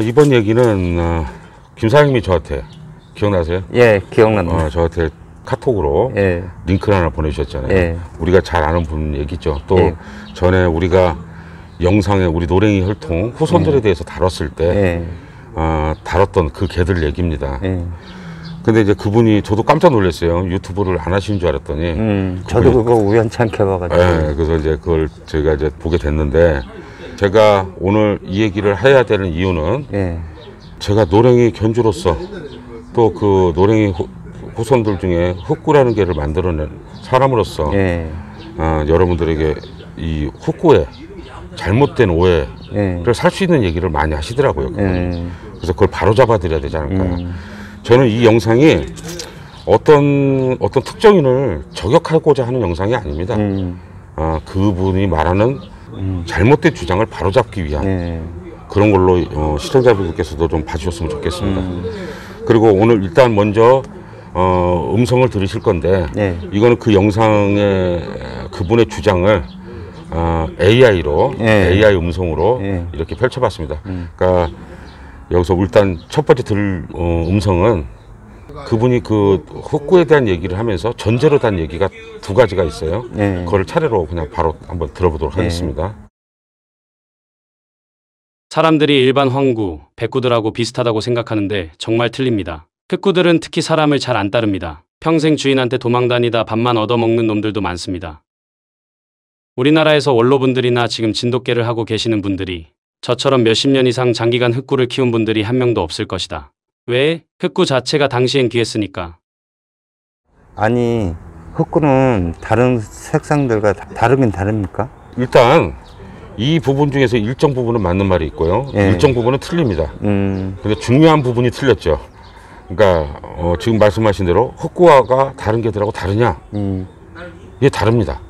이번 얘기는 김 사장님이 저한테 기억나세요? 예, 기억납니다. 저한테 카톡으로 예. 링크를 하나 보내주셨잖아요. 예. 우리가 잘 아는 분 얘기죠. 또 예. 전에 우리가 영상에 우리 노랭이 혈통 후손들에 대해서 다뤘을 때 다뤘던 그 개들 얘기입니다. 근데 이제 그분이 저도 깜짝 놀랐어요. 유튜브를 안 하시는 줄 알았더니 저도 그거 우연찮게 봐가지고. 네, 그래서 이제 그걸 저희가 이제 보게 됐는데, 제가 오늘 이 얘기를 해야 되는 이유는 제가 노랭이 견주로서 또 그 노랭이 후손들 중에 흑구라는 개를 만들어낸 사람으로서 여러분들에게 이 흑구의 잘못된 오해를 살 수 있는 얘기를 많이 하시더라고요. 그래서 그걸 바로 잡아드려야 되지 않을까. 저는 이 영상이 어떤 특정인을 저격하고자 하는 영상이 아닙니다. 그분이 말하는 잘못된 주장을 바로잡기 위한 그런 걸로 시청자분께서도 좀 봐주셨으면 좋겠습니다. 그리고 오늘 일단 먼저 음성을 들으실 건데 이거는 그 영상의 그분의 주장을 AI로 AI 음성으로 이렇게 펼쳐봤습니다. 그러니까 여기서 일단 첫 번째 들을 음성은 그분이 그 흑구에 대한 얘기를 하면서 전제로 단 얘기가 두 가지가 있어요. 그걸 차례로 그냥 바로 한번 들어보도록 하겠습니다. 사람들이 일반 황구, 백구들하고 비슷하다고 생각하는데 정말 틀립니다. 흑구들은 특히 사람을 잘 안 따릅니다. 평생 주인한테 도망다니다 밥만 얻어먹는 놈들도 많습니다. 우리나라에서 원로분들이나 지금 진돗개를 하고 계시는 분들이 저처럼 몇십 년 이상 장기간 흑구를 키운 분들이 한 명도 없을 것이다. 왜? 흑구 자체가 당시엔 귀했으니까. 아니, 흑구는 다른 색상들과 다르긴 다릅니까? 일단 이 부분 중에서 일정 부분은 맞는 말이 있고요. 일정 부분은 틀립니다. 근데 중요한 부분이 틀렸죠. 그러니까 지금 말씀하신 대로 흑구화가 다른 개들하고 다르냐? 이게 다릅니다.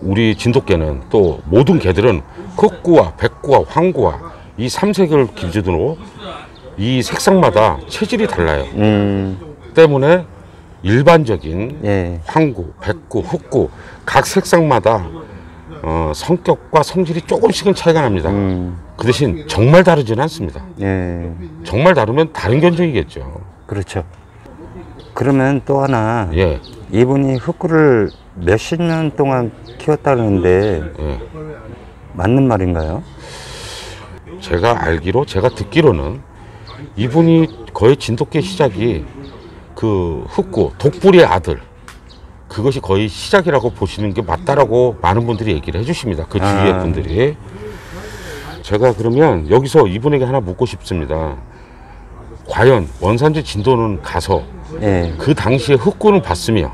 우리 진돗개는 또 모든 개들은 흑구화, 백구화, 황구화 이 3색을 기준으로 이 색상마다 체질이 달라요. 때문에 일반적인 황구, 백구, 흑구 각 색상마다 성격과 성질이 조금씩은 차이가 납니다. 그 대신 정말 다르지는 않습니다. 정말 다르면 다른 견종이겠죠. 그렇죠. 그러면 또 하나 이분이 흑구를 몇십 년 동안 키웠다는데 맞는 말인가요? 제가 알기로, 제가 듣기로는 이분이 거의 진돗개 시작이 그 흑구, 독불이의 아들, 그것이 거의 시작이라고 보시는 게 맞다라고 많은 분들이 얘기를 해주십니다. 그 주위의 분들이. 제가 그러면 여기서 이분에게 하나 묻고 싶습니다. 과연 원산지 진도는 가서 그 당시에 흑구는 봤으며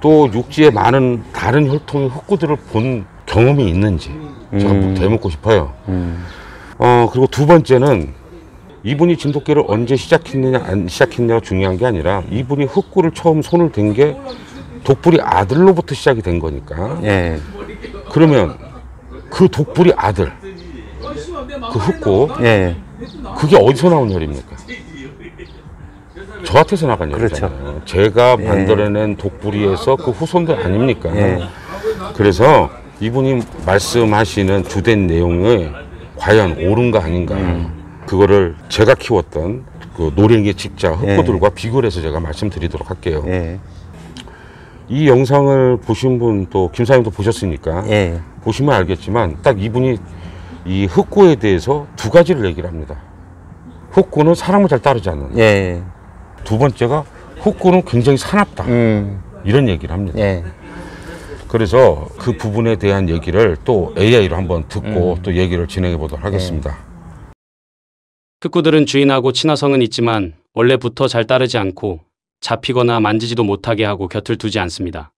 또 육지에 많은 다른 혈통의 흑구들을 본 경험이 있는지 제가 되묻고 싶어요. 그리고 두 번째는 이분이 진돗개를 언제 시작했느냐 안 시작했냐가 중요한 게 아니라 이분이 흑구를 처음 손을 댄 게 독불이 아들로부터 시작이 된 거니까. 그러면 그 독불이 아들, 그 흑구, 그게 어디서 나온 혈입니까? 저한테서 나간 혈이잖아요. 그렇죠. 제가 만들어낸 독불이에서 그 후손들 아닙니까? 그래서 이분이 말씀하시는 주된 내용이 과연 옳은가 아닌가, 그거를 제가 키웠던 그 노랭이 직자 흑구들과 비교를 해서 제가 말씀드리도록 할게요. 이 영상을 보신 분, 또 김 사장님도 보셨으니까 보시면 알겠지만 딱 이분이 이 흑구에 대해서 두 가지를 얘기를 합니다. 흑구는 사람을 잘 따르지 않는다. 두 번째가 흑구는 굉장히 사납다. 이런 얘기를 합니다. 그래서 그 부분에 대한 얘기를 또 AI로 한번 듣고 또 얘기를 진행해 보도록 하겠습니다. 흑구들은 주인하고 친화성은 있지만 원래부터 잘 따르지 않고 잡히거나 만지지도 못하게 하고 곁을 두지 않습니다.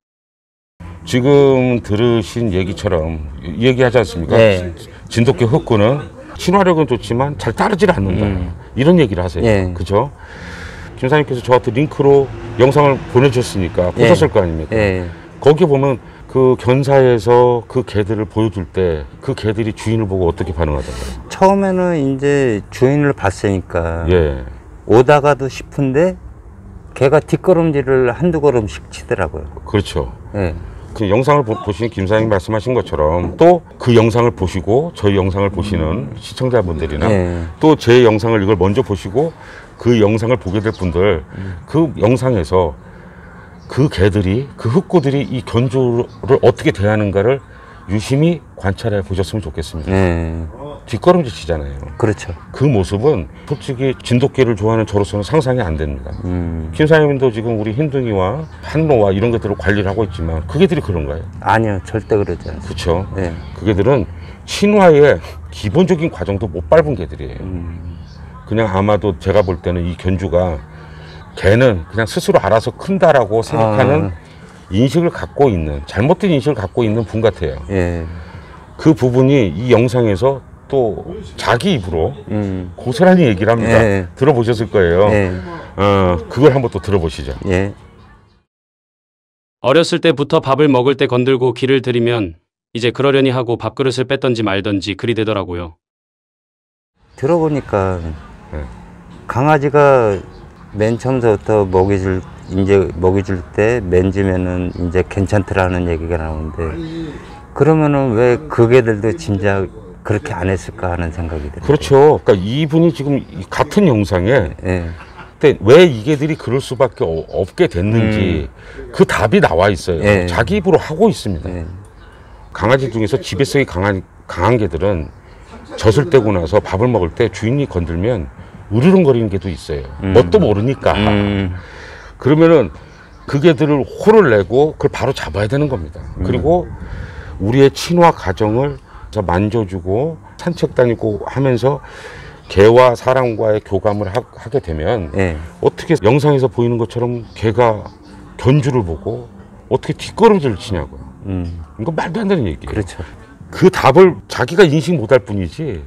지금 들으신 얘기처럼 얘기하지 않습니까? 진돗개 흑구는 친화력은 좋지만 잘 따르질 않는다. 이런 얘기를 하세요. 그죠? 김 사장님께서 저한테 링크로 영상을 보내주셨으니까 보셨을 거 아닙니까? 거기 보면 그 견사에서 그 개들을 보여줄 때 그 개들이 주인을 보고 어떻게 반응하던가요? 처음에는 이제 주인을 봤으니까 오다가도 싶은데 개가 뒷걸음질을 한두 걸음씩 치더라고요. 그렇죠. 그 영상을 보신 김 사장님 말씀하신 것처럼 또 그 영상을 보시고 저희 영상을 보시는 시청자분들이나 또 제 영상을 이걸 먼저 보시고 그 영상을 보게 될 분들 그 영상에서 그 개들이 그 흑구들이 이 견주를 어떻게 대하는가를 유심히 관찰해 보셨으면 좋겠습니다. 뒷걸음질 치잖아요. 그렇죠. 그 모습은 솔직히 진돗개를 좋아하는 저로서는 상상이 안 됩니다. 김 사장님도 지금 우리 흰둥이와 한로와 이런 것들을 관리를 하고 있지만 그 개들이 그런가요? 아니요, 절대 그러지 않습니다. 그렇죠. 그 개들은 친화의 기본적인 과정도 못 밟은 개들이에요. 그냥 아마도 제가 볼 때는 이 견주가 개는 그냥 스스로 알아서 큰다라고 생각하는 인식을 갖고 있는, 잘못된 인식을 갖고 있는 분 같아요. 그 부분이 이 영상에서 또 자기 입으로 고스란히 얘기를 합니다. 들어보셨을 거예요. 그걸 한번 또 들어보시죠. 어렸을 때부터 밥을 먹을 때 건들고 기를 들이면 이제 그러려니 하고 밥그릇을 뺐던지 말던지 그리 되더라고요. 들어보니까 강아지가 맨 처음부터 먹이줄 때 맨지면은 이제 괜찮더라는 얘기가 나오는데, 그러면은 왜 그 개들도 진작 그렇게 안 했을까 하는 생각이 들어요. 그렇죠. 그러니까 이분이 지금 같은 영상에 근데 왜 이 개들이 그럴 수밖에 없게 됐는지 그 답이 나와 있어요. 자기 입으로 하고 있습니다. 강아지 중에서 지배성이 강한 개들은 젖을 떼고 나서 밥을 먹을 때 주인이 건들면 으르렁거리는 개도 있어요. 뭣도 모르니까. 그러면은 그 개들을 호를 내고 그걸 바로 잡아야 되는 겁니다. 그리고 우리의 친화 과정을 만져주고 산책 다니고 하면서 개와 사람과의 교감을 하게 되면 어떻게 영상에서 보이는 것처럼 개가 견주를 보고 어떻게 뒷걸음질을 치냐고요. 이건 말도 안 되는 얘기예요. 그렇죠. 그 답을 자기가 인식 못할 뿐이지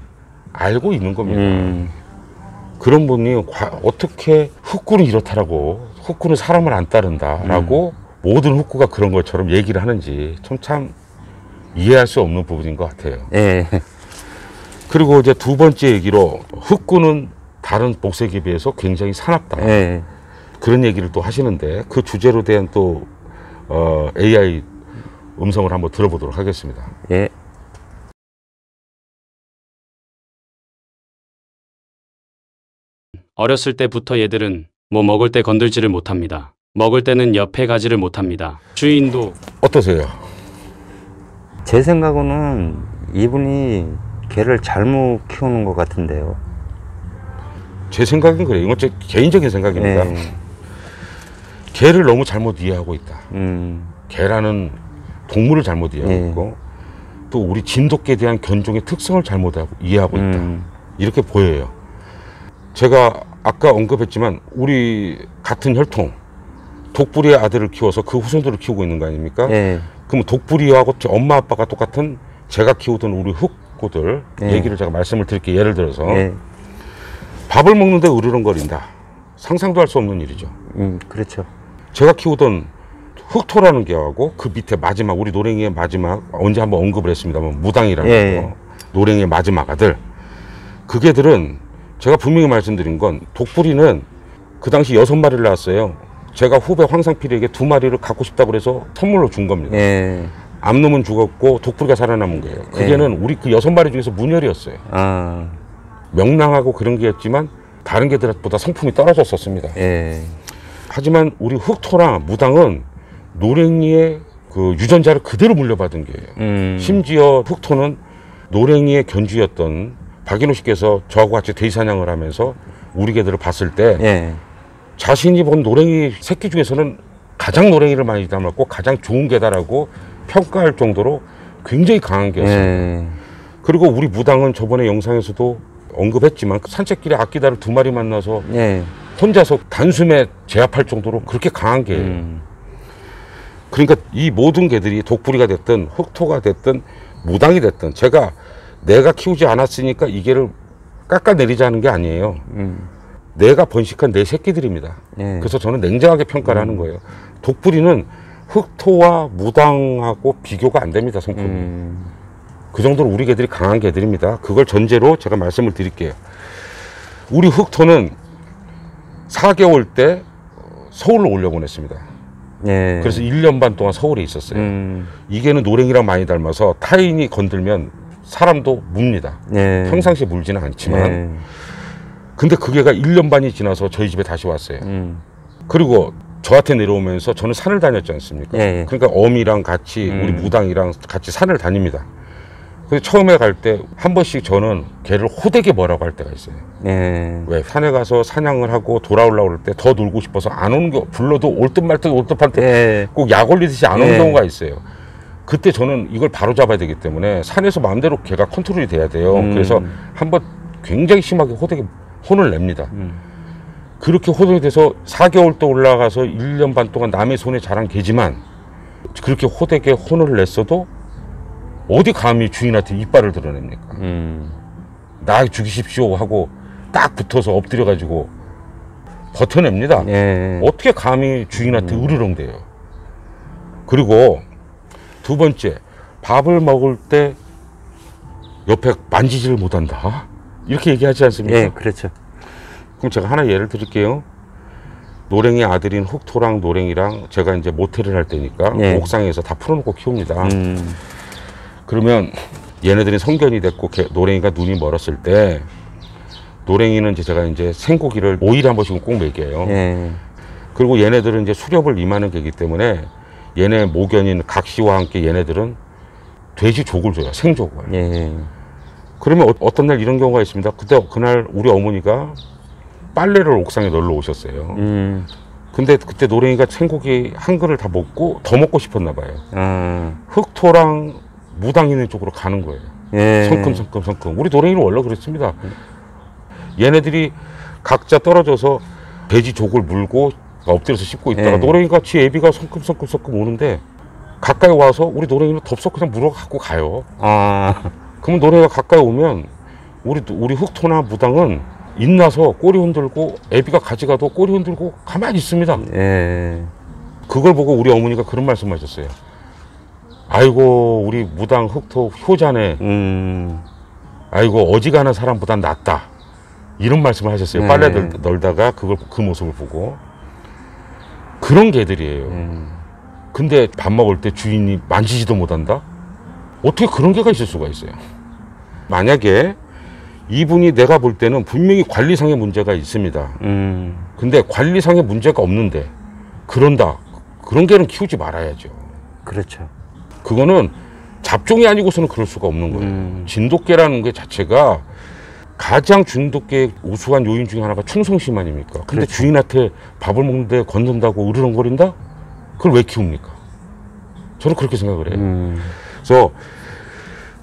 알고 있는 겁니다. 그런 분이 어떻게 흑구는 이렇다라고, 흑구는 사람을 안 따른다라고 모든 흑구가 그런 것처럼 얘기를 하는지 참 이해할 수 없는 부분인 것 같아요. 그리고 이제 두 번째 얘기로 흑구는 다른 복색에 비해서 굉장히 사납다. 그런 얘기를 또 하시는데 그 주제로 대한 또 AI 음성을 한번 들어보도록 하겠습니다. 어렸을 때부터 얘들은 뭐 먹을 때 건들지를 못합니다. 먹을 때는 옆에 가지를 못합니다. 주인도 어떠세요? 제 생각으로는 이분이 개를 잘못 키우는 것 같은데요. 제 생각은 그래요. 이건 제 개인적인 생각입니다. 개를 너무 잘못 이해하고 있다. 개라는 동물을 잘못 이해하고 있고 또 우리 진돗개에 대한 견종의 특성을 잘못 이해하고 있다. 이렇게 보여요. 제가 아까 언급했지만 우리 같은 혈통 독부리의 아들을 키워서 그 후손들을 키우고 있는 거 아닙니까? 그럼 독부리하고 엄마 아빠가 똑같은 제가 키우던 우리 흑구들 얘기를 제가 말씀을 드릴게요. 예를 들어서 밥을 먹는데 으르렁거린다. 상상도 할 수 없는 일이죠. 그렇죠. 제가 키우던 흑토라는 개하고 그 밑에 마지막 우리 노랭이의 마지막 언제 한번 언급을 했습니다만 무당이라는 거 노랭이의 마지막 아들 그 개들은 제가 분명히 말씀드린 건 독부리는 그 당시 6마리를 낳았어요. 제가 후배 황상필에게 2마리를 갖고 싶다고 그래서 선물로 준 겁니다. 암놈은 죽었고 독부리가 살아남은 거예요. 그게는 우리 그 6마리 중에서 문열이었어요. 명랑하고 그런 개였지만 다른 개들보다 성품이 떨어졌었습니다. 하지만 우리 흑토나 무당은 노랭이의 그 유전자를 그대로 물려받은 개예요. 심지어 흑토는 노랭이의 견주였던 박인호 씨께서 저하고 같이 돼지사냥을 하면서 우리 개들을 봤을 때 자신이 본 노랭이 새끼 중에서는 가장 노랭이를 많이 닮았고 가장 좋은 개다라고 평가할 정도로 굉장히 강한 개였습니다. 그리고 우리 무당은 저번에 영상에서도 언급했지만 산책길에 악기다를 2마리 만나서 혼자서 단숨에 제압할 정도로 그렇게 강한 개예요. 그러니까 이 모든 개들이 독부리가 됐든 흑토가 됐든 무당이 됐든 내가 키우지 않았으니까 이 개를 깎아내리자는 게 아니에요. 내가 번식한 내 새끼들입니다. 그래서 저는 냉정하게 평가를 하는 거예요. 독부리는 흑토와 무당하고 비교가 안 됩니다, 성품이. 그 정도로 우리 개들이 강한 개들입니다. 그걸 전제로 제가 말씀을 드릴게요. 우리 흑토는 4개월 때 서울로 올려보냈습니다. 예. 그래서 1년 반 동안 서울에 있었어요. 이게는 노랭이랑 많이 닮아서 타인이 건들면 사람도 뭅니다. 예. 평상시에 물지는 않지만. 예. 근데 그 개가 1년 반이 지나서 저희 집에 다시 왔어요. 그리고 저한테 내려오면서 저는 산을 다녔지 않습니까? 예. 그러니까 어미랑 같이 우리 무당이랑 같이 산을 다닙니다. 그래서 처음에 갈 때 한 번씩 저는 개를 호되게 뭐라고 할 때가 있어요. 예. 왜 산에 가서 사냥을 하고 돌아오려고 그럴 때 더 놀고 싶어서 안 오는 게 불러도 올 듯 말 듯 올 듯 할 때 꼭 예. 약 올리듯이 안 오는 예. 경우가 있어요. 그때 저는 이걸 바로 잡아야 되기 때문에 산에서 마음대로 개가 컨트롤이 돼야 돼요. 그래서 한번 굉장히 심하게 호되게 혼을 냅니다. 그렇게 호되게 돼서 4개월 또 올라가서 1년 반 동안 남의 손에 자란 개지만 그렇게 호되게 혼을 냈어도 어디 감히 주인한테 이빨을 드러냅니까? 나 죽이십시오 하고 딱 붙어서 엎드려가지고 버텨냅니다. 예. 어떻게 감히 주인한테 으르렁대요. 그리고 두 번째, 밥을 먹을 때 옆에 만지지를 못한다. 이렇게 얘기하지 않습니까? 예, 그렇죠. 그럼 제가 하나 예를 드릴게요. 노랭이 아들인 흑토랑 노랭이랑 제가 이제 모텔을 할 때니까 예. 옥상에서 다 풀어놓고 키웁니다. 그러면 얘네들이 성견이 됐고 노랭이가 눈이 멀었을 때 노랭이는 이제 제가 이제 생고기를 5일에 한 번씩은 꼭 먹여요. 예. 그리고 얘네들은 이제 수렵을 임하는 개이기 때문에 얘네 모견인 각시와 함께 얘네들은 돼지 족을 줘요. 생족을. 예. 그러면 어떤 날 이런 경우가 있습니다. 그날 우리 어머니가 빨래를 옥상에 널러 오셨어요. 근데 그때 노랭이가 생고기 한 그릇을 다 먹고 더 먹고 싶었나 봐요. 흑토랑 무당 있는 쪽으로 가는 거예요. 예. 성큼성큼. 우리 노랭이는 원래 그랬습니다. 얘네들이 각자 떨어져서 돼지 족을 물고 엎드려서 씹고 있다가 예. 노랭이가 지 애비가 성큼성큼 오는데 가까이 와서 우리 노랭이는 덥석 그냥 물어 갖고 가요. 그러면 노랭이가 가까이 오면 우리 흑토나 무당은 인나서 꼬리 흔들고 애비가 가져가도 꼬리 흔들고 가만히 있습니다. 예. 그걸 보고 우리 어머니가 그런 말씀하셨어요. 아이고 우리 무당 흑토 효자네. 아이고 어지간한 사람보단 낫다. 이런 말씀을 하셨어요. 네. 빨래 널다가 그 모습을 보고. 그런 개들이에요. 근데 밥 먹을 때 주인이 만지지도 못한다? 어떻게 그런 개가 있을 수가 있어요? 만약에 이분이 내가 볼 때는 분명히 관리상의 문제가 있습니다. 근데 관리상의 문제가 없는데 그런다. 그런 개는 키우지 말아야죠. 그렇죠. 그거는 잡종이 아니고서는 그럴 수가 없는 거예요. 진돗개라는 게 자체가 가장 진돗개의 우수한 요인 중에 하나가 충성심 아닙니까? 근데 그렇죠. 주인한테 밥을 먹는데 건든다고 으르렁거린다? 그걸 왜 키웁니까? 저는 그렇게 생각을 해요. 그래서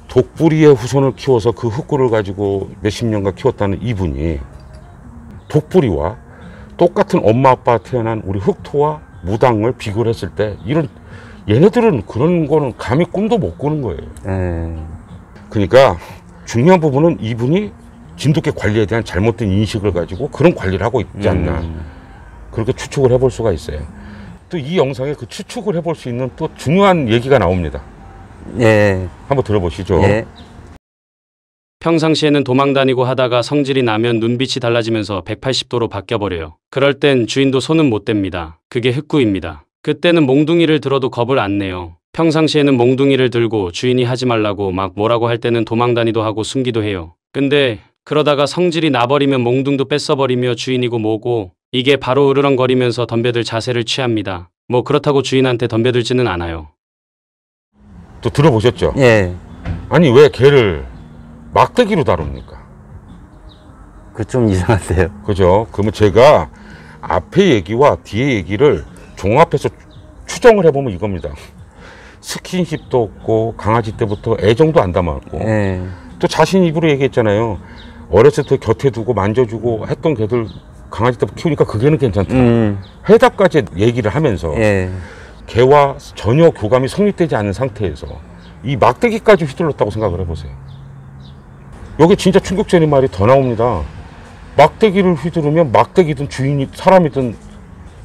독부리의 후손을 키워서 그 흑구를 가지고 몇십 년간 키웠다는 이분이 독부리와 똑같은 엄마 아빠 태어난 우리 흑토와 무당을 비교를 했을 때 얘네들은 그런 거는 감히 꿈도 못 꾸는 거예요. 그러니까 중요한 부분은 이분이 진돗개 관리에 대한 잘못된 인식을 가지고 그런 관리를 하고 있지 않나. 그렇게 추측을 해볼 수가 있어요. 또 이 영상에 그 추측을 해볼 수 있는 또 중요한 얘기가 나옵니다. 예. 한번 들어보시죠. 예. 평상시에는 도망 다니고 하다가 성질이 나면 눈빛이 달라지면서 180도로 바뀌어버려요. 그럴 땐 주인도 손은 못 댑니다. 그게 흑구입니다. 그때는 몽둥이를 들어도 겁을 안 내요. 평상시에는 몽둥이를 들고 주인이 하지 말라고 막 뭐라고 할 때는 도망 다니도 하고 숨기도 해요. 근데 그러다가 성질이 나버리면 몽둥도 뺏어버리며 주인이고 뭐고 이게 바로 으르렁거리면서 덤벼들 자세를 취합니다. 뭐 그렇다고 주인한테 덤벼들지는 않아요. 또 들어보셨죠? 예. 아니 왜 개를 막대기로 다룹니까? 그 좀 이상한데요. 그죠? 그러면 제가 앞에 얘기와 뒤에 얘기를 종합해서 추정을 해보면 이겁니다. 스킨십도 없고 강아지 때부터 애정도 안 담았고 예. 또 자신 입으로 얘기했잖아요. 어렸을 때 곁에 두고 만져주고 했던 개들 강아지 때부터 키우니까 그 개는 괜찮다. 해답까지 얘기를 하면서 예. 개와 전혀 교감이 성립되지 않은 상태에서 이 막대기까지 휘둘렀다고 생각을 해보세요. 여기 진짜 충격적인 말이 더 나옵니다. 막대기를 휘두르면 막대기든 주인이 사람이든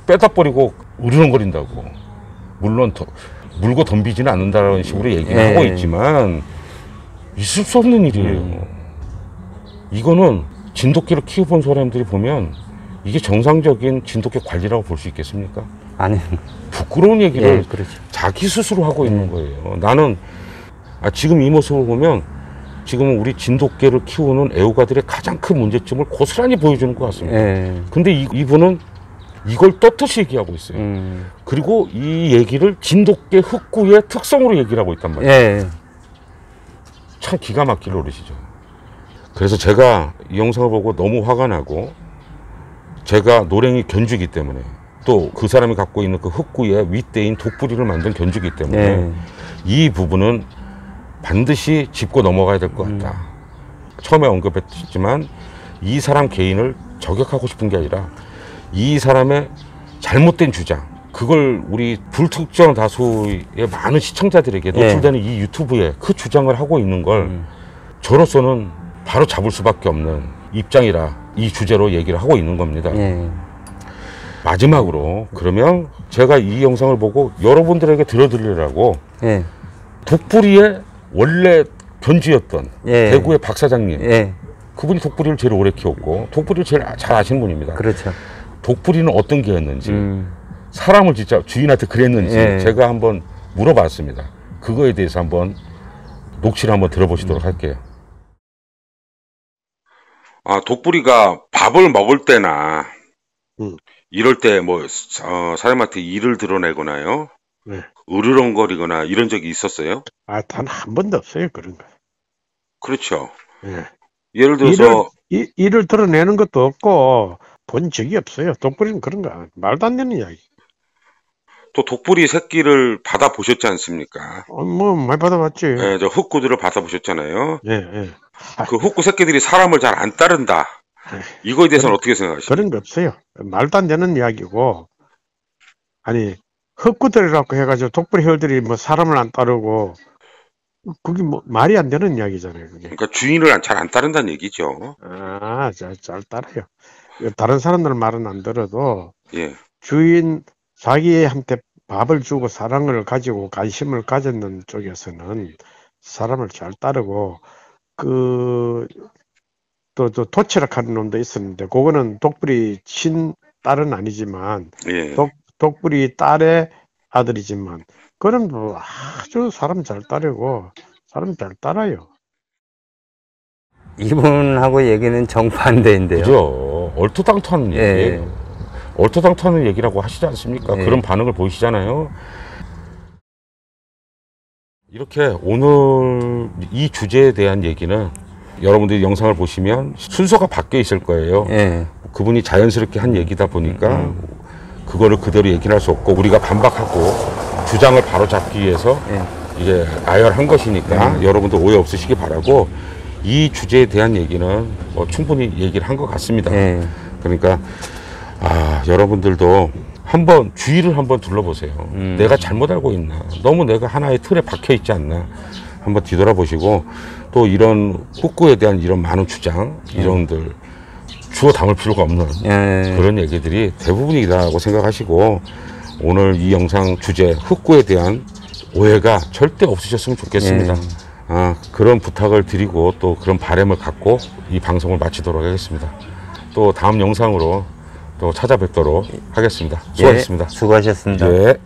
빼다 버리고 으르렁거린다고. 물론 물고 덤비지는 않는다는 식으로 얘기를 예. 하고 있지만 있을 수 없는 일이에요. 이거는 진돗개를 키워본 사람들이 보면 이게 정상적인 진돗개 관리라고 볼 수 있겠습니까? 아니, 부끄러운 얘기를 예, 그렇죠. 자기 스스로 하고 있는 거예요. 나는 지금 이 모습을 보면 지금은 우리 진돗개를 키우는 애호가들의 가장 큰 문제점을 고스란히 보여주는 것 같습니다. 예. 근데 이분은 이걸 떳떳이 얘기하고 있어요. 그리고 이 얘기를 진돗개 흑구의 특성으로 얘기를 하고 있단 말이에요. 예. 참 기가 막힐 노릇이죠. 그래서 제가 이 영상을 보고 너무 화가 나고, 제가 노랭이 견주기 때문에, 또 그 사람이 갖고 있는 그 흑구의 윗대인 독부리를 만든 견주기 때문에 예. 이 부분은 반드시 짚고 넘어가야 될 것 같다. 처음에 언급했지만 이 사람 개인을 저격하고 싶은 게 아니라 이 사람의 잘못된 주장, 그걸 우리 불특정 다수의 많은 시청자들에게 노출되는 이 유튜브에 그 주장을 하고 있는 걸 저로서는 바로 잡을 수밖에 없는 입장이라 이 주제로 얘기를 하고 있는 겁니다. 마지막으로 그러면 제가 이 영상을 보고 여러분들에게 들려드리려고 독부리의 원래 견주였던 대구의 박 사장님, 그분이 독부리를 제일 오래 키웠고 독부리를 제일 잘 아시는 분입니다. 그렇죠. 독부리는 어떤 개였는지, 사람을 진짜 주인한테 그랬는지 제가 한번 물어봤습니다. 그거에 대해서 한번 녹취를 한번 들어보시도록 할게요. 독부리가 밥을 먹을 때나 이럴 때 뭐 사람한테 일을 드러내거나요, 으르렁거리거나 이런 적이 있었어요? 단 한 번도 없어요, 그런 거. 그렇죠. 예. 예를 들어서 일을 드러내는 것도 없고 본 적이 없어요. 독부리는 그런 거 말도 안 되는 이야기. 또 독부리 새끼를 받아보셨지 않습니까? 뭐 많이 받아봤지. 네, 저 흑구들을 받아보셨잖아요. 예. 그 흑구 새끼들이 사람을 잘 안 따른다. 이거에 대해서는 어떻게 생각하십니까? 그런 거 없어요. 말도 안 되는 이야기고, 아니 흑구들이라고 해가지고 독부리 혈들이 뭐 사람을 안 따르고, 그게 뭐 말이 안 되는 이야기잖아요. 그게. 그러니까 주인을 잘 안 따른다는 얘기죠. 잘 따라요. 다른 사람들 말은 안 들어도 예. 주인 자기한테 밥을 주고 사랑을 가지고 관심을 가졌는 쪽에서는 사람을 잘 따르고, 또 도치락하는 놈도 있었는데, 그거는 독부리 친 딸은 아니지만, 독부리 딸의 아들이지만, 그는 뭐 아주 사람 잘 따르고 사람 잘 따라요. 이분하고 얘기는 정반대인데요. 그죠. 얼토당토하는 얘기예요. 얼토당토하는 얘기라고 하시지 않습니까? 그런 반응을 보이시잖아요. 이렇게 오늘 이 주제에 대한 얘기는 여러분들이 영상을 보시면 순서가 바뀌어 있을 거예요. 그분이 자연스럽게 한 얘기다 보니까 그거를 그대로 얘기를 할 수 없고, 우리가 반박하고 주장을 바로 잡기 위해서 이게 나열한 것이니까 여러분들 오해 없으시기 바라고, 이 주제에 대한 얘기는 충분히 얘기를 한 것 같습니다. 그러니까 여러분들도 한번 주의를 한번 둘러보세요. 내가 잘못 알고 있나, 너무 내가 하나의 틀에 박혀 있지 않나 한번 뒤돌아보시고, 또 이런 흑구에 대한 이런 많은 주장, 이런들 주워 담을 필요가 없는 그런 얘기들이 대부분이라고 생각하시고, 오늘 이 영상 주제 흑구에 대한 오해가 절대 없으셨으면 좋겠습니다. 그런 부탁을 드리고 또 그런 바람을 갖고 이 방송을 마치도록 하겠습니다. 또 다음 영상으로 또 찾아뵙도록 하겠습니다. 수고하셨습니다. 수고하셨습니다. 예.